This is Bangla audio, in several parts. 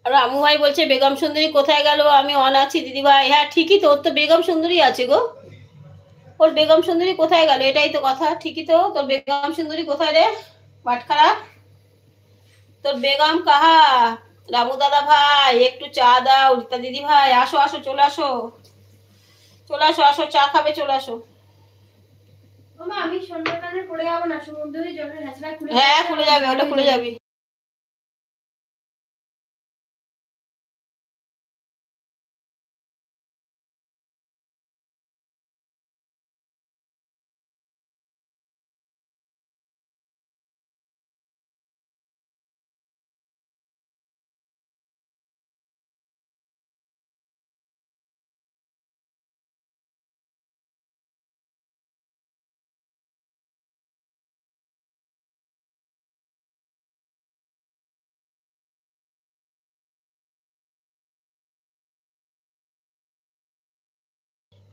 আর রামু ভাই বলছে বেগম সুন্দরী কোথায় গেল, আমি অন আছি দিদি ভাই। হ্যাঁ ঠিকই তো, ওর তো বেগম সুন্দরী আছে গো। ওর বেগম সুন্দরী কোথায় গেল, এটাই তো কথা। ঠিকই তো, তোর বেগম সুন্দরী কোথায় রে বাটখারা, তোর বেগম কাহা। রামু দাদা ভাই একটু চা দাও, রীতা দিদি ভাই আসো আসো, চলে আসো, চলে আসো, আসো চা খাবে, চলে আসো। আমি সন্ধ্যাকালে পড়ে যাবো না, সমুদ্রের জন্য হ্যাঁ খুলে যাবে, ওটা খুলে যাবে।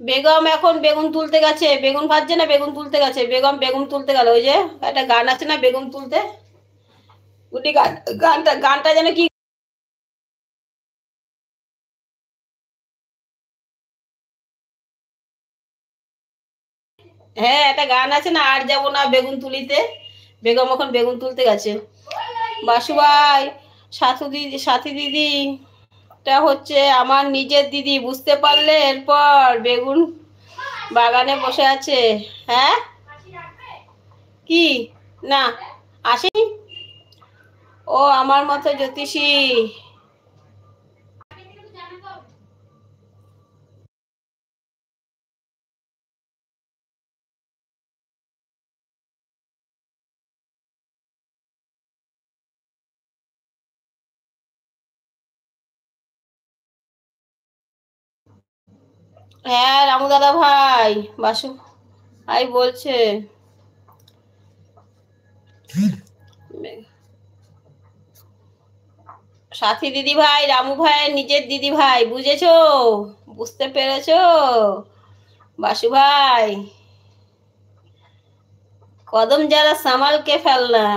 বেগম এখন বেগুন তুলতে গেছে, বেগুন ভাজছে না বেগুন তুলতে গেছে, বেগম বেগুন তুলতে গেল। ওই যে একটা গান আছে না বেগুন তুলতে, গুটি গান, গানটা গানটা যেন কি, হ্যাঁ একটা গান আছে না, আর যাবো না বেগুন তুলিতে। বেগম এখন বেগুন তুলতে গেছে। বাসু ভাই, সাথী দিদি টা হচ্ছে আমার নিজের দিদি, বুঝতে পারলে? এরপর বেগুন বাগানে বসে আছে। হ্যাঁ কি, না আসেনি, ও আমার মতো জ্যোতিষী। হ্যাঁ রামু দাদা ভাই, বাসু ভাই বলছে সাথী দিদি ভাই রামু ভাইয়ের নিজের দিদি ভাই, বুঝেছো? বুঝতে পেরেছো বাসু ভাই? কদম যারা সামালকে ফেলনা।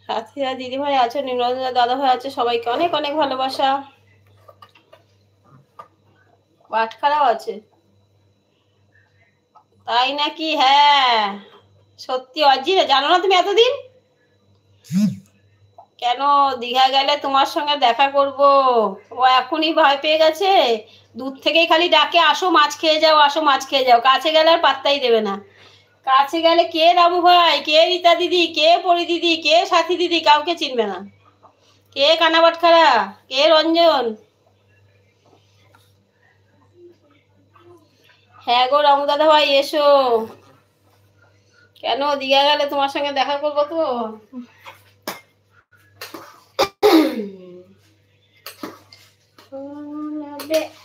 সাথীরা দিদি ভাই আছে, নিরঞ্জনা দাদা ভাই আছে, সবাইকে অনেক অনেক ভালোবাসা। বাটখারাও আছে, তাই নাকি? হ্যাঁ সত্যি অজিরে, জানো না তুমি এতদিন? কেন, দীঘা গেলে তোমার সঙ্গে দেখা করব। ও এখনই ভয় পেয়ে গেছে, দূর থেকেই খালি ডাকে আসো মাছ খেয়ে যাও, আসো মাছ খেয়ে যাও, কাছে গেলে আর পাত্তাই দেবে না। কাছে গেলে কে রামু ভাই, কে রীতা দিদি, কে পরি দিদি, কে সাথী দিদি, কাউকে চিনবে না। কে কানাবাটখারা, কে রঞ্জন। হ্যাঁ গো রামু দাদা ভাই এসো। কেন, দীঘা গেলে তোমার সঙ্গে দেখা করবো তো।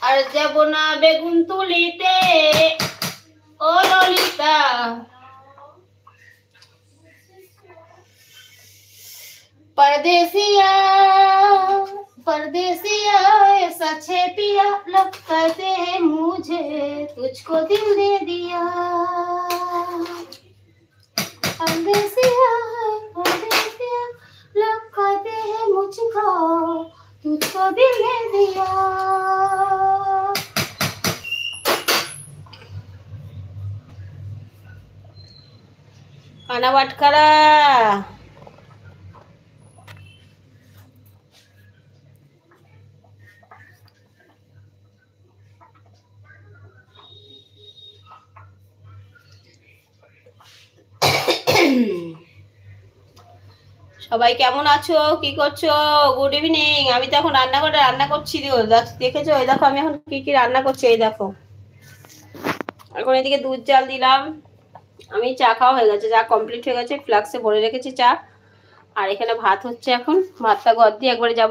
আর যাব না বেগুন তুলিতে, ও ললিতা। परदेसिया परदेसिया ऐसा छे पिया, लब कहते हैं मुझे तुझको दिल दे दिया। परदेसिया परदेसिया, लब कहते हैं मुझको तुझको दिल दे दिया। কানাবাটখারা, সবাই কেমন আছো, কি করছো? Good evening. আমি তো এখন রান্নাঘরে রান্না করছি, দেখেছো? এই দেখো আমি এখন কি কি রান্না করছি, এই দেখো। এখন এদিকে দুধ জাল দিলাম, আমি চা খাওয়া হয়ে গেছে, চা কমপ্লিট হয়ে গেছে, ফ্লাক্সে ভরে রেখেছি চা। আর এখানে ভাত হচ্ছে, এখন ভাতটা ঘর দিয়ে একবারে যাবো।